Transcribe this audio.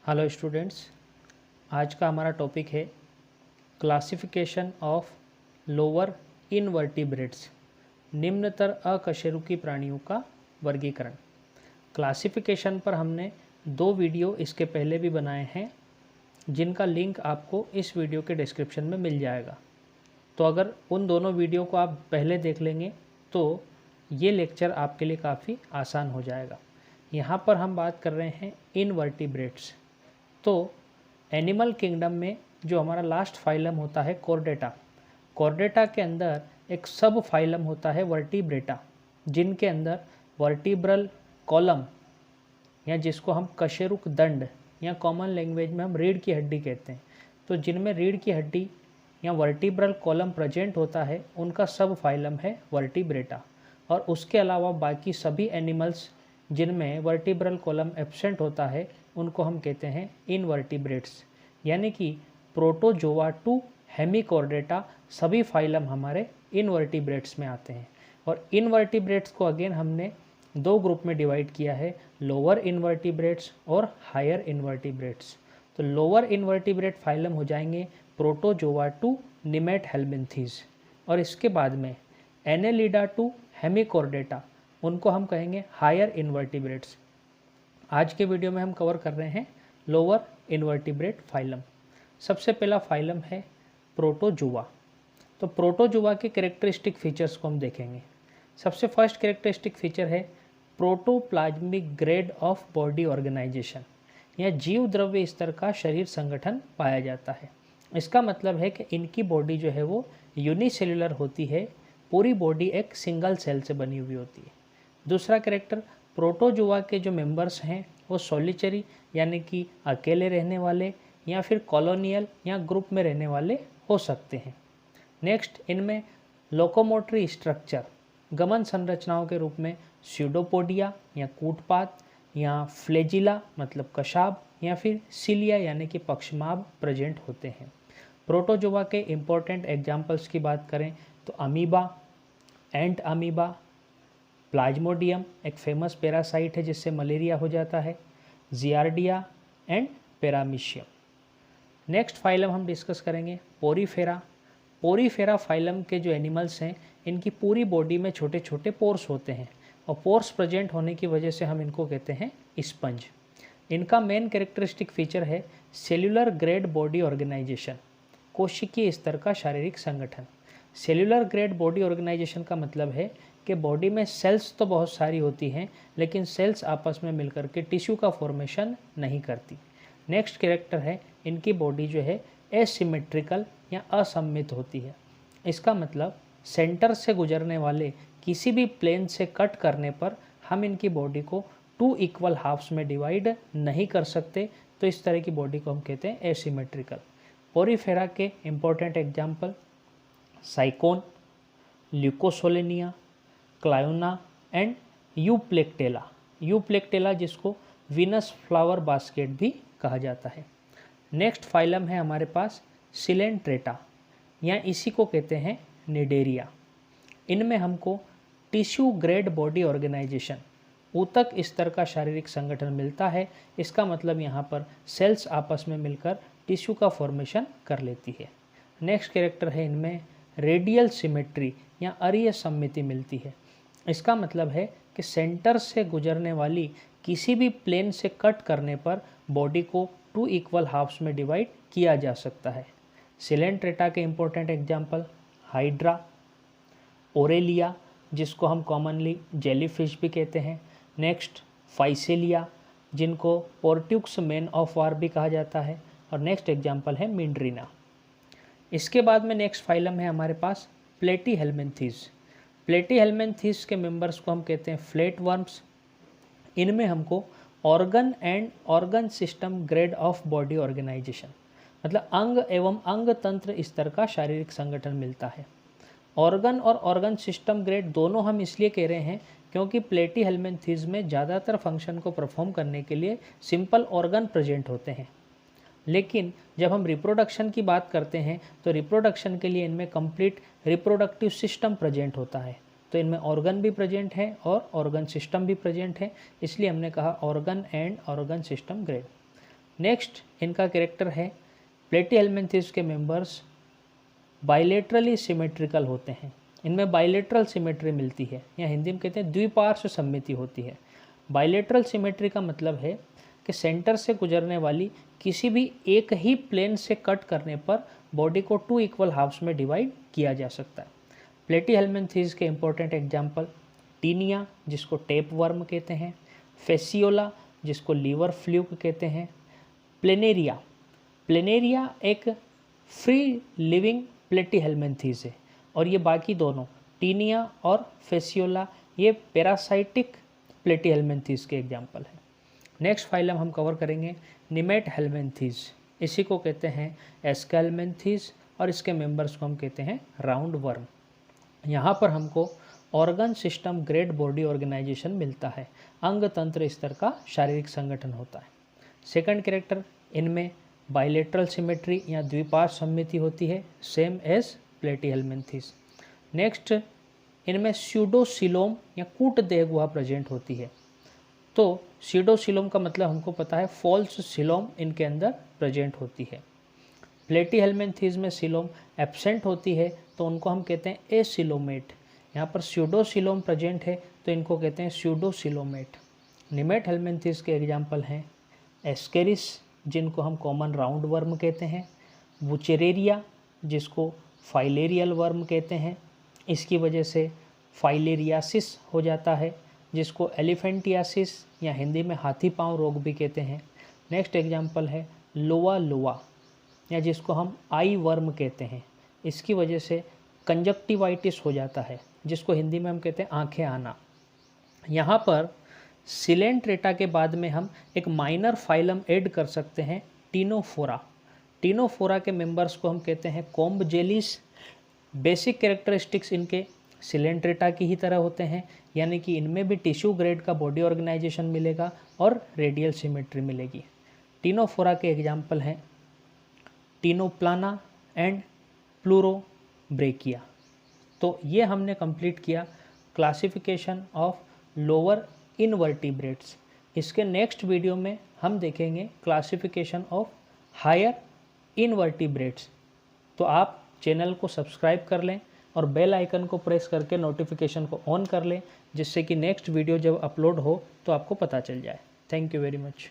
Hello students, आज का हमारा टॉपिक है क्लासिफिकेशन ऑफ लोअर इनवर्टिब्रेट्स, निम्नतर अकशेरुकी प्राणियों का वर्गीकरण। क्लासिफिकेशन पर हमने 2 वीडियो इसके पहले भी बनाए हैं, जिनका लिंक आपको इस वीडियो के डिस्क्रिप्शन में मिल जाएगा। तो अगर उन दोनों वीडियो को आप पहले देख लेंगे तो ये लेक्चर आपके लिए काफ़ी आसान हो जाएगा। यहाँ पर हम बात कर रहे हैं इनवर्टिब्रेट्स। तो एनिमल किंगडम में जो हमारा लास्ट फाइलम होता है कॉर्डेटा, कॉर्डेटा के अंदर एक सब फाइलम होता है वर्टिब्रेटा, जिनके अंदर वर्टिब्रल कॉलम या जिसको हम कशेरुक दंड या कॉमन लैंग्वेज में हम रीढ़ की हड्डी कहते हैं, तो जिनमें रीढ़ की हड्डी या वर्टिब्रल कॉलम प्रेजेंट होता है उनका सब फाइलम है वर्टिब्रेटा। और उसके अलावा बाकी सभी एनिमल्स जिनमें वर्टिब्रल कॉलम एब्सेंट होता है उनको हम कहते हैं इनवर्टिब्रेट्स। यानी कि प्रोटोजोआ टू हेमिकॉर्डेटा सभी फाइलम हमारे इनवर्टिब्रेट्स में आते हैं। और इनवर्टिब्रेट्स को अगेन हमने 2 ग्रुप में डिवाइड किया है, लोअर इनवर्टिब्रेट्स और हायर इनवर्टिब्रेट्स। तो लोअर इनवर्टिब्रेट फाइलम हो जाएंगे प्रोटोजोआ टू निमेट हेल्मिन्थीज, और इसके बाद में एनेलिडा टू हेमिकॉर्डेटा, उनको हम कहेंगे हायर इनवर्टिब्रेट्स। आज के वीडियो में हम कवर कर रहे हैं लोअर इनवर्टिब्रेट फाइलम। सबसे पहला फाइलम है प्रोटोजोआ। तो प्रोटोजोआ के कैरेक्टरिस्टिक फीचर्स को हम देखेंगे। सबसे फर्स्ट कैरेक्टरिस्टिक फीचर है protoplasmic grade of body organisation, या जीव द्रव्य स्तर का शरीर संगठन पाया जाता है। इसका मतलब है कि इनकी बॉडी जो है वो यूनिसेल्युलर होती है, पूरी बॉडी एक सिंगल सेल से बनी हुई होती है। दूसरा कैरेक्टर, प्रोटोजोआ के जो मेंबर्स हैं वो सोलिचरी यानी कि अकेले रहने वाले या फिर कॉलोनियल या ग्रुप में रहने वाले हो सकते हैं। नेक्स्ट, इनमें लोकोमोटरी स्ट्रक्चर गमन संरचनाओं के रूप में स्यूडोपोडिया या कूटपात या फ्लेजिला मतलब कशाब या फिर सिलिया यानी कि पक्षमाभ प्रेजेंट होते हैं। प्रोटोजोआ के इम्पोर्टेंट एग्जाम्पल्स की बात करें तो अमीबा, एंट अमीबा, प्लाज्मोडियम एक फेमस पैरासाइट है जिससे मलेरिया हो जाता है, giardia and paramecium. Next phylum हम डिस्कस करेंगे पोरीफेरा। पोरीफेरा फाइलम के जो एनिमल्स हैं इनकी पूरी बॉडी में छोटे छोटे पोर्स होते हैं, और पोर्स प्रेजेंट होने की वजह से हम इनको कहते हैं स्पंज। इनका मेन कैरेक्टरिस्टिक फीचर है सेल्यूलर ग्रेड बॉडी ऑर्गेनाइजेशन, कोशिकीय स्तर का शारीरिक संगठन। सेल्यूलर ग्रेड बॉडी ऑर्गेनाइजेशन का मतलब है कि बॉडी में सेल्स तो बहुत सारी होती हैं, लेकिन सेल्स आपस में मिलकर के टिश्यू का फॉर्मेशन नहीं करती। नेक्स्ट कैरेक्टर है इनकी बॉडी जो है एसिमेट्रिकल या असममित होती है। इसका मतलब सेंटर से गुजरने वाले किसी भी प्लेन से कट करने पर हम इनकी बॉडी को 2 इक्वल हाफ्स में डिवाइड नहीं कर सकते, तो इस तरह की बॉडी को हम कहते हैं एसिमेट्रिकल। पोरीफेरा के important example Sycon, Leucosolenia, Cliona and Euplectella. Euplectella जिसको वीनस फ्लावर बास्केट भी कहा जाता है। नेक्स्ट फाइलम है हमारे पास सिलेंट्रेटा, या इसी को कहते हैं निडेरिया। इनमें हमको टिश्यू ग्रेड बॉडी ऑर्गेनाइजेशन, ऊतक स्तर का शारीरिक संगठन मिलता है। इसका मतलब यहाँ पर सेल्स आपस में मिलकर टिश्यू का फॉर्मेशन कर लेती है। नेक्स्ट कैरेक्टर है इनमें रेडियल सिमेट्री या अरीय सममिति मिलती है। इसका मतलब है कि सेंटर से गुजरने वाली किसी भी प्लेन से कट करने पर बॉडी को 2 इक्वल हाफ्स में डिवाइड किया जा सकता है। सिलेंट्रेटा के इम्पोर्टेंट एग्जाम्पल हाइड्रा, ओरेलिया जिसको हम कॉमनली जेलीफिश भी कहते हैं। नेक्स्ट फाइसेलिया जिनको पोर्ट्यूक्स मैन ऑफ वार भी कहा जाता है। और नेक्स्ट एग्जाम्पल है मिंड्रीना। इसके बाद में नेक्स्ट फाइलम है हमारे पास प्लेटीहेल्मिन्थीज। प्लेटीहेल्मिन्थीज के मेंबर्स को हम कहते हैं फ्लैट वर्म्स। इनमें हमको organ and organ system grade of body organisation, मतलब अंग एवं अंग तंत्र स्तर का शारीरिक संगठन मिलता है। ऑर्गन और ऑर्गन सिस्टम ग्रेड दोनों हम इसलिए कह रहे हैं क्योंकि प्लेटीहेल्मिन्थीज में ज़्यादातर फंक्शन को परफॉर्म करने के लिए सिंपल ऑर्गन प्रेजेंट होते हैं, लेकिन जब हम रिप्रोडक्शन की बात करते हैं तो रिप्रोडक्शन के लिए इनमें कंप्लीट रिप्रोडक्टिव सिस्टम प्रेजेंट होता है। तो इनमें ऑर्गन भी प्रेजेंट है और ऑर्गन सिस्टम भी प्रेजेंट है, इसलिए हमने कहा organ and organ system grade. Next इनका कैरेक्टर है, प्लेटीहेल्मिन्थेस के मेंबर्स बाइलेटरली सिमेट्रिकल होते हैं। इनमें बाइलेटरल सिमेट्री मिलती है, या हिंदी में कहते हैं द्विपार्श्व सममिति होती है। बाइलेटरल सिमेट्री का मतलब है कि सेंटर से गुजरने वाली किसी भी एक ही प्लेन से कट करने पर बॉडी को 2 इक्वल हाफ्स में डिवाइड किया जा सकता है। प्लेटीहेल्मिन्थेस के इंपॉर्टेंट एग्जाम्पल टीनिया, जिसको टेप वर्म कहते हैं, फेसियोला, जिसको लीवर फ्लूक कहते हैं, प्लेनेरिया। प्लेनेरिया एक फ्री लिविंग प्लेटीहेल्मिन्थेस है, और ये बाकी दोनों टीनिया और फेसियोला ये पैरासाइटिक प्लेटीहेल्मिन्थेस के एग्जाम्पल हैं। नेक्स्ट फाइलम हम कवर करेंगे निमेटहेल्मिन्थेस। इसी को कहते हैं एस्केल्मिन्थेस, और इसके मेंबर्स को हम कहते हैं राउंड वर्म। यहाँ पर हमको organ system grade body organisation मिलता है, अंग तंत्र स्तर का शारीरिक संगठन होता है। सेकंड कैरेक्टर, इनमें बाइलेटरल सिमेट्री या द्विपार्श्व सममिति होती है, सेम एज प्लेटीहेल्मिन्थेस। नेक्स्ट, इनमें स्यूडोसिलोम या कूट देह गुहा प्रेजेंट होती है। तो स्यूडोसिलोम का मतलब हमको पता है, फॉल्स सिलोम इनके अंदर प्रेजेंट होती है। प्लेटीहेल्मिन्थेस में सिलोम एब्सेंट होती है तो उनको हम कहते हैं एसिलोमेट। यहाँ पर स्यूडोसिलोम प्रेजेंट है तो इनको कहते हैं स्यूडोसिलोमेट। निमेटहेल्मिन्थेस के एग्जाम्पल हैं एस्केरिस, जिनको हम कॉमन राउंड वर्म कहते हैं, बुचेरेरिया, जिसको फाइलेरियल वर्म कहते हैं, इसकी वजह से फाइलेरियासिस हो जाता है, जिसको एलिफेंटियासिस या हिंदी में हाथी पांव रोग भी कहते हैं। नेक्स्ट एग्जाम्पल है लोआ लोआ, या जिसको हम आई वर्म कहते हैं, इसकी वजह से कंजक्टिवाइटिस हो जाता है, जिसको हिंदी में हम कहते हैं आंखें आना। यहाँ पर सिलेंट्रेटा के बाद में हम एक माइनर फाइलम ऐड कर सकते हैं, टीनोफोरा। टीनोफोरा के मेंबर्स को हम कहते हैं कॉम्ब जेलिस। बेसिक कैरेक्टरिस्टिक्स इनके सिलेंट्रेटा की ही तरह होते हैं, यानी कि इनमें भी टिश्यू ग्रेड का बॉडी ऑर्गेनाइजेशन मिलेगा और रेडियल सिमेट्री मिलेगी। टीनोफोरा के एग्जाम्पल हैं टीनोप्लाना एंड प्लूरोब्रेकिया। तो ये हमने कंप्लीट किया क्लासिफिकेशन ऑफ लोअर इनवर्टिब्रेट्स। इसके नेक्स्ट वीडियो में हम देखेंगे क्लासिफिकेशन ऑफ हायर इनवर्टिब्रेट्स। तो आप चैनल को सब्सक्राइब कर लें और बेल आइकन को प्रेस करके नोटिफिकेशन को ऑन कर लें, जिससे कि नेक्स्ट वीडियो जब अपलोड हो तो आपको पता चल जाए। Thank you very much.